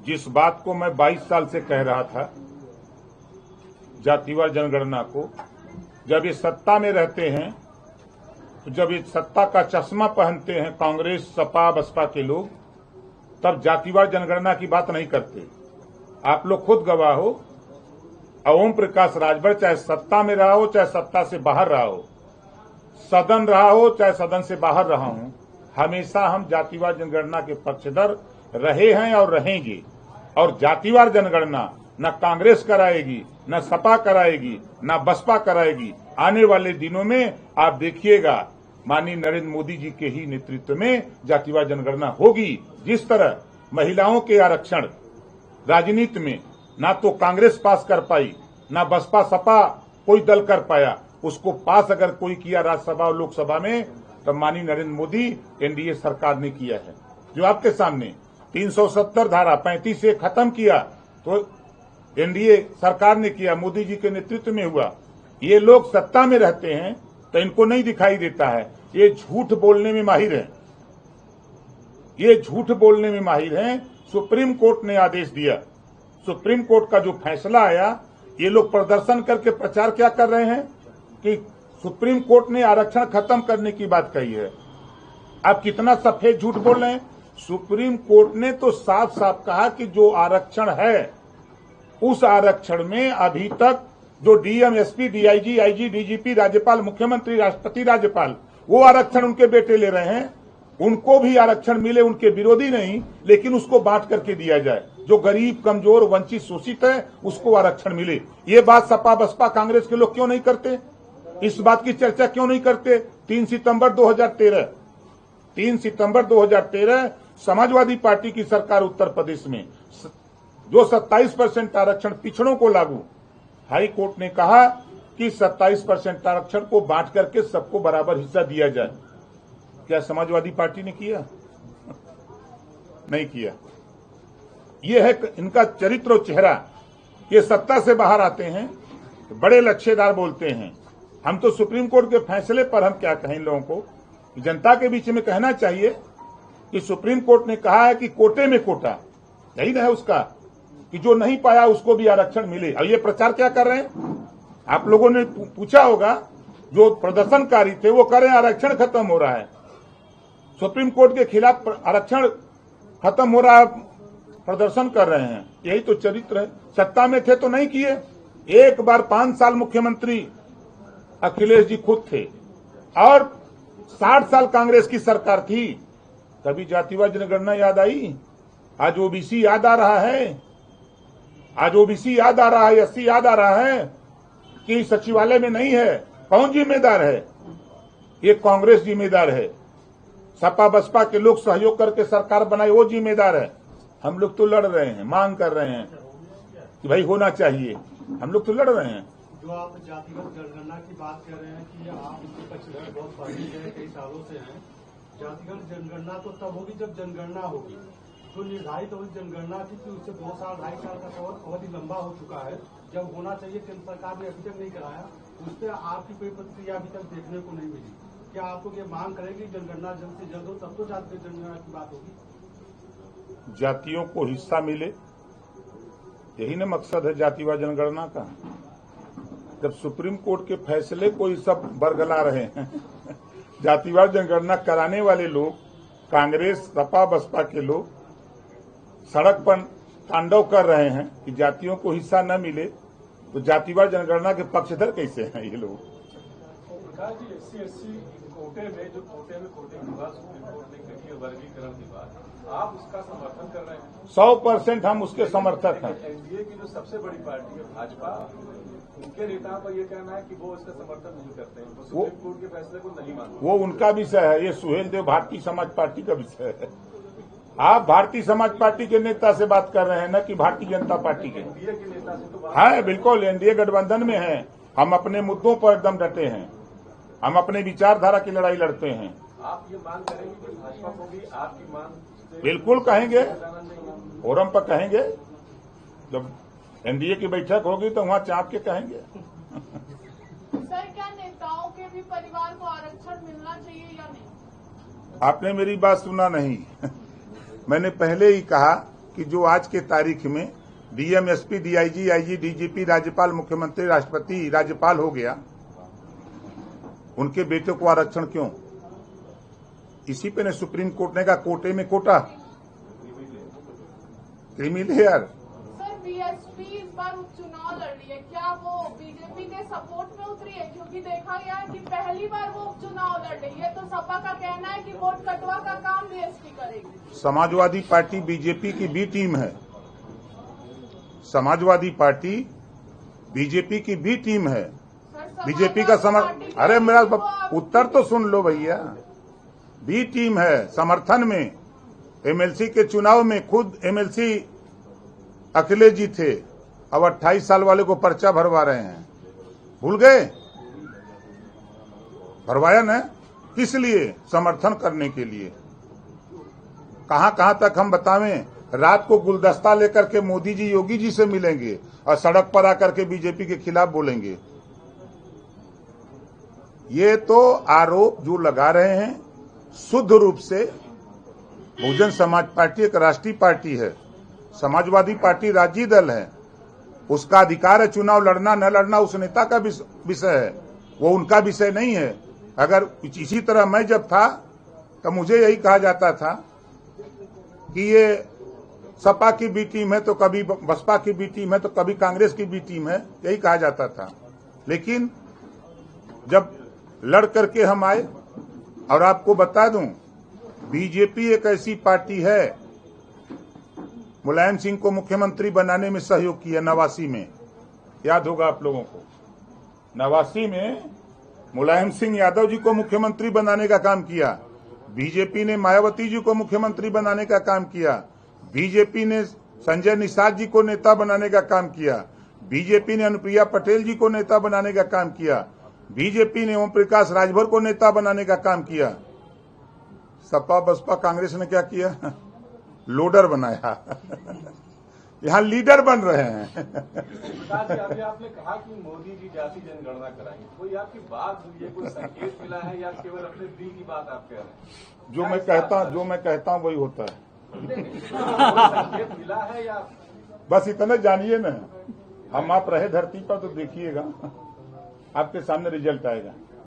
जिस बात को मैं 22 साल से कह रहा था, जातिवार जनगणना को, जब ये सत्ता में रहते हैं, तो जब ये सत्ता का चश्मा पहनते हैं कांग्रेस, सपा, बसपा के लोग, तब जातिवार जनगणना की बात नहीं करते। आप लोग खुद गवाह हो। ओम प्रकाश राजभर चाहे सत्ता में रहा हो, चाहे सत्ता से बाहर रहा हो, सदन रहा हो, चाहे सदन से बाहर रहा हूं, हमेशा हम जातिवार जनगणना के पक्षधर रहे हैं और रहेंगे। और जातिवार जनगणना न कांग्रेस कराएगी, न सपा कराएगी, न बसपा कराएगी। आने वाले दिनों में आप देखिएगा, माननीय नरेंद्र मोदी जी के ही नेतृत्व में जातिवार जनगणना होगी। जिस तरह महिलाओं के आरक्षण राजनीति में ना तो कांग्रेस पास कर पाई, ना बसपा सपा कोई दल कर पाया, उसको पास अगर कोई किया राज्यसभा और लोकसभा में, तो माननीय नरेंद्र मोदी एनडीए सरकार ने किया है। जो आपके सामने 370 धारा 35 से खत्म किया, तो एनडीए सरकार ने किया, मोदी जी के नेतृत्व में हुआ। ये लोग सत्ता में रहते हैं तो इनको नहीं दिखाई देता है। ये झूठ बोलने में माहिर हैं, ये झूठ बोलने में माहिर हैं। सुप्रीम कोर्ट ने आदेश दिया, सुप्रीम कोर्ट का जो फैसला आया, ये लोग प्रदर्शन करके प्रचार क्या कर रहे हैं कि सुप्रीम कोर्ट ने आरक्षण खत्म करने की बात कही है। आप कितना सफेद झूठ बोल रहे हैं। सुप्रीम कोर्ट ने तो साफ साफ कहा कि जो आरक्षण है, उस आरक्षण में अभी तक जो DM, SP, DIG, IG, DGP, राज्यपाल, मुख्यमंत्री, राष्ट्रपति, राज्यपाल, वो आरक्षण उनके बेटे ले रहे हैं। उनको भी आरक्षण मिले, उनके विरोधी नहीं, लेकिन उसको बांट करके दिया जाए। जो गरीब, कमजोर, वंचित, शोषित है, उसको आरक्षण मिले। ये बात सपा, बसपा, कांग्रेस के लोग क्यों नहीं करते? इस बात की चर्चा क्यों नहीं करते? 3 सितंबर 2013 समाजवादी पार्टी की सरकार उत्तर प्रदेश में जो 27% आरक्षण पिछड़ों को लागू, हाई कोर्ट ने कहा कि 27% आरक्षण को बांट करके सबको बराबर हिस्सा दिया जाए। क्या समाजवादी पार्टी ने किया? नहीं किया। यह है इनका चरित्र और चेहरा। ये सत्ता से बाहर आते हैं, बड़े लच्छेदार बोलते हैं। हम तो सुप्रीम कोर्ट के फैसले पर हम क्या कहें, इन लोगों को जनता के बीच में कहना चाहिए कि सुप्रीम कोर्ट ने कहा है कि कोटे में कोटा, यही है उसका, कि जो नहीं पाया उसको भी आरक्षण मिले। और ये प्रचार क्या कर रहे हैं? आप लोगों ने पूछा होगा, जो प्रदर्शनकारी थे वो कह रहे हैं आरक्षण खत्म हो रहा है, सुप्रीम कोर्ट के खिलाफ आरक्षण खत्म हो रहा है, प्रदर्शन कर रहे हैं। यही तो चरित्र है। सत्ता में थे तो नहीं किए। एक बार 5 साल मुख्यमंत्री अखिलेश जी खुद थे और 60 साल कांग्रेस की सरकार थी। कभी जातिवार जनगणना याद आई? आज ओबीसी याद आ रहा है, आज ओबीसी याद आ रहा है, एससी याद आ रहा है कि सचिवालय में नहीं है। कौन जिम्मेदार है? ये कांग्रेस जिम्मेदार है। सपा बसपा के लोग सहयोग करके सरकार बनाए, वो जिम्मेदार है। हम लोग तो लड़ रहे हैं, मांग कर रहे हैं कि भाई होना चाहिए। हम लोग तो लड़ रहे हैं। जो आप जातिगत जनगणना की बात कर रहे हैं कि आप इसके पक्षधर बहुत पहले से, कई सालों से हैं। जातिगत जनगणना तो तब होगी जब जनगणना होगी। जो निर्धारित अवधि जनगणना थी कि उससे 2 साल 2.5 साल का अवधि लंबा हो चुका है। जब होना चाहिए केंद्र सरकार ने अभी तक नहीं कराया, उस पर आपकी कोई प्रतिक्रिया अभी तक देखने को नहीं मिली। क्या आप लोग ये मांग करेंगे जनगणना जल्द से जल्द हो, तब तो जातिगत जनगणना की बात होगी? जातियों को हिस्सा मिले, यही ना मकसद है जातिवार जनगणना का। जब सुप्रीम कोर्ट के फैसले को ही सब बरगला रहे हैं जातिवार जनगणना कराने वाले लोग, कांग्रेस, सपा, बसपा के लोग सड़क पर तांडव कर रहे हैं कि जातियों को हिस्सा न मिले, तो जातिवार जनगणना के पक्षधर कैसे हैं ये लोग? SC कोटे में कोटे की बात सुप्रीम कोर्ट ने कही है, वर्गीकरण की बात, आप उसका समर्थन कर रहे हैं? 100% हम उसके समर्थक हैं। एनडीए की जो सबसे बड़ी पार्टी है भाजपा, उनके नेताओं का ये कहना है कि वो इसका समर्थन नहीं करते हैं, वो सुप्रीम कोर्ट के फैसले को नहीं मानते। वो उनका विषय है। ये सुहेल देव भारतीय समाज पार्टी का विषय है। आप भारतीय समाज पार्टी के नेता से बात कर रहे हैं ना कि भारतीय जनता पार्टी के? एनडीए के नेता से तो बात है, बिल्कुल एनडीए गठबंधन में है। हम अपने मुद्दों पर एकदम डटे हैं, हम अपने विचारधारा की लड़ाई लड़ते हैं। आप ये मांग करेंगे कि भाजपा को भी आपकी मांग? बिल्कुल कहेंगे, फोरम पर कहेंगे। जब एनडीए की बैठक होगी तो वहां चाप के कहेंगे। सर, क्या नेताओं के भी परिवार को आरक्षण मिलना चाहिए या नहीं? आपने मेरी बात सुना नहीं मैंने पहले ही कहा कि जो आज के तारीख में DM, SP, DIG, IG, DGP, राज्यपाल, मुख्यमंत्री, राष्ट्रपति, राज्यपाल हो गया, उनके बेटे को आरक्षण क्यों? इसी पे ने सुप्रीम कोर्ट ने कहा कोटे में quota, creamy layer. Sir, BSP इस बार उपचुनाव लड़ रही है, क्या वो बीजेपी के सपोर्ट में उतरी है? क्योंकि देखा गया है कि पहली बार वो उपचुनाव लड़ रही है, तो सपा का कहना है कि वोट कटवा का काम बीएसपी करेगी। समाजवादी पार्टी बीजेपी की बी टीम है। समाजवादी पार्टी बीजेपी की बी टीम है। बीजेपी का अरे मेरा उत्तर तो सुन लो भैया। बी टीम है समर्थन में। एमएलसी के चुनाव में खुद एमएलसी अखिलेश जी थे, अब 28 साल वाले को पर्चा भरवा रहे हैं। भूल गए? भरवाया ना, किस लिए? समर्थन करने के लिए। कहां तक हम बतावें? रात को गुलदस्ता लेकर के मोदी जी, योगी जी से मिलेंगे और सड़क पर आकर के बीजेपी के खिलाफ बोलेंगे। ये तो आरोप जो लगा रहे हैं शुद्ध रूप से बहुजन समाज पार्टी एक राष्ट्रीय पार्टी है, समाजवादी पार्टी राज्य दल है, उसका अधिकार है चुनाव लड़ना न लड़ना उस नेता का विषय है, वो उनका विषय नहीं है। अगर इसी तरह मैं जब था तो मुझे यही कहा जाता था कि ये सपा की बी टीम है तो कभी बसपा की बी टीम है तो कभी कांग्रेस की बी टीम है, यही कहा जाता था। लेकिन जब लड़ करके हम आए, और आपको बता दूं बीजेपी एक ऐसी पार्टी है, मुलायम सिंह को मुख्यमंत्री बनाने में सहयोग किया 89 में, याद होगा आप लोगों को। 89 में मुलायम सिंह यादव जी को मुख्यमंत्री बनाने का काम किया। बीजेपी ने मायावती जी को मुख्यमंत्री बनाने का काम किया। बीजेपी ने संजय निषाद जी को नेता बनाने का काम किया। बीजेपी ने अनुप्रिया पटेल जी को नेता बनाने का काम किया। बीजेपी ने ओम प्रकाश राजभर को नेता बनाने का काम किया। सपा बसपा कांग्रेस ने क्या किया? लोडर बनाया। यहाँ लीडर बन रहे हैं। अभी आपने कहा कि मोदी जी जाति जनगणना कराएंगे, कोई आपकी बात हुई है, कोई संकेत मिला है या केवल अपने दिल की बात आप कह रहे हैं? जो मैं कहता हूँ वही होता है। संकेत मिला है या बस इतना जानिए ना, हम आप रहे धरती पर तो देखिएगा, आपके सामने रिजल्ट आएगा।